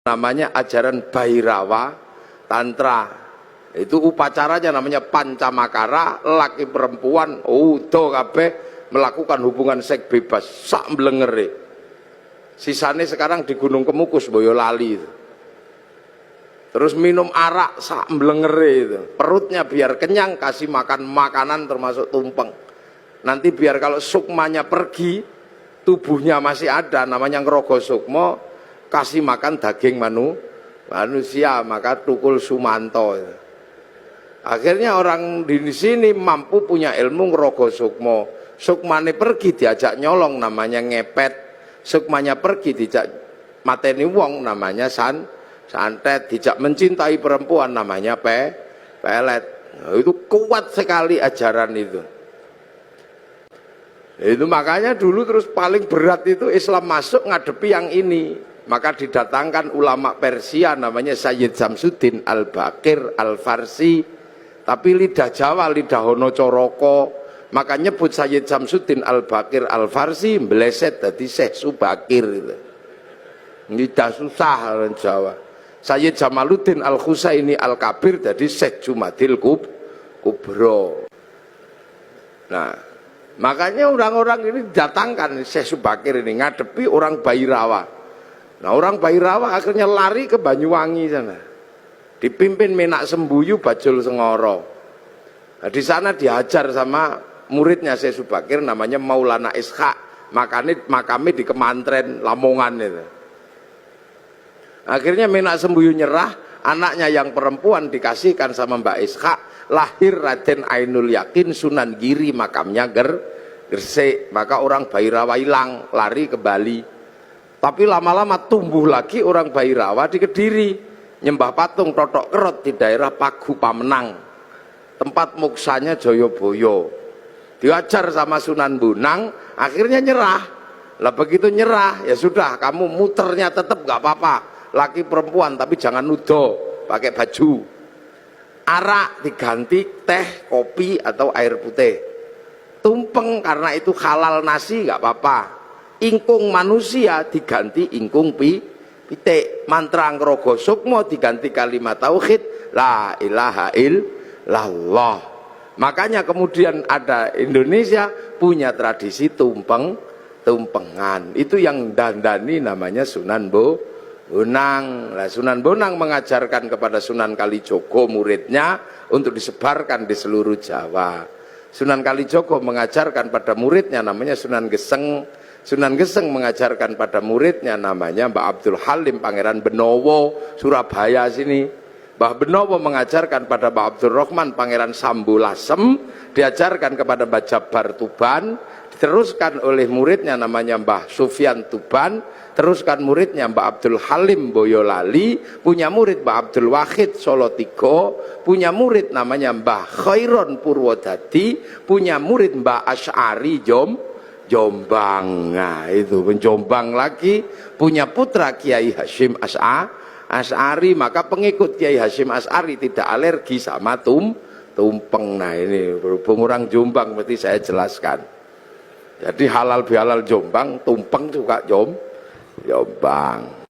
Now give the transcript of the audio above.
namanya ajaran Bhairawa Tantra. Itu upacaranya namanya Pancamakara, laki perempuan utuh kabeh melakukan hubungan seks bebas sak mblengere. Sisane sekarang di Gunung Kemukus Boyolali itu. Terus minum arak sak mblengere itu. Perutnya biar kenyang, kasih makan makanan termasuk tumpeng. Nanti biar kalau sukmanya pergi, tubuhnya masih ada, namanya ngerogo sukmo, kasih makan daging manusia, maka tukul sumanto. Akhirnya orang di sini mampu punya ilmu ngerogo sukmo. Sukmane pergi diajak nyolong, namanya ngepet. Sukmanya pergi diajak mateni wong, namanya santet. Dijak mencintai perempuan, namanya pelet. Nah, itu kuat sekali ajaran itu. Itu makanya dulu terus paling berat itu Islam masuk ngadepi yang ini. Maka didatangkan ulama Persia namanya Sayyid Samsuddin Al-Baqir Al-Farsi. Tapi lidah Jawa, lidah Hono Coroko. Maka nyebut Sayyid Samsuddin Al-Baqir Al-Farsi meleset dari Syekh Subakir itu. Lidah susah orang Jawa. Sayyid Jamaluddin Al-Husaini Al-Kabir jadi Syekh Jumadil Kubro. Nah, makanya orang-orang ini datangkan Syekh Subakir ini ngadepi orang Bhairawa. Nah, orang Bhairawa akhirnya lari ke Banyuwangi sana. Dipimpin Menak Sembuyu Bajul Sengoro. Nah, di sana diajar sama muridnya Syekh Subakir namanya Maulana Ishaq. Makamnya di Kemantren Lamongan itu. Akhirnya Menak Sembuyu nyerah, anaknya yang perempuan dikasihkan sama Mbak Ishaq. Lahir Raden Ainul Yakin Sunan Giri, makamnya Gresik. Maka orang Bhairawa hilang, lari ke Bali. Tapi lama-lama tumbuh lagi orang Bhairawa di Kediri, nyembah patung Totok Kerot di daerah Pagu Pamenang, tempat muksanya Joyoboyo. Diajar sama Sunan Bonang, akhirnya nyerah. Lah begitu nyerah, ya sudah, kamu muternya tetap gak apa-apa, laki perempuan, tapi jangan nudo, pakai baju. Arak diganti teh, kopi, atau air putih. Tumpeng karena itu halal nasi gak apa-apa. Ingkung manusia diganti ingkung pitik. Mantra ngerogo sukmo diganti kalimat tauhid la ilaha illallah. Makanya kemudian ada Indonesia punya tradisi tumpengan. Itu yang dandani namanya Sunan Bonang. Nah, Sunan Bonang mengajarkan kepada Sunan Kalijogo muridnya untuk disebarkan di seluruh Jawa. Sunan Kalijogo mengajarkan pada muridnya namanya Sunan Geseng. Sunan Geseng mengajarkan pada muridnya namanya Mbah Abdul Halim Pangeran Benowo Surabaya sini. Mbah Benowo mengajarkan pada Mbah Abdul Rahman Pangeran Sambulasem, diajarkan kepada Mbah Jabar Tuban, diteruskan oleh muridnya namanya Mbah Sufyan Tuban, teruskan muridnya Mbah Abdul Halim Boyolali, punya murid Mbah Abdul Wahid Solo Tigo, punya murid namanya Mbah Khairon Purwodadi, punya murid Mbah Asy'ari Jombang. Nah, itu Jombang lagi punya putra Kiai Hasyim Asy'ari, maka pengikut Kiai Hasyim Asy'ari tidak alergi sama tumpeng. Nah, ini berhubung orang Jombang berarti saya jelaskan. Jadi halal bihalal Jombang, tumpeng juga Jombang.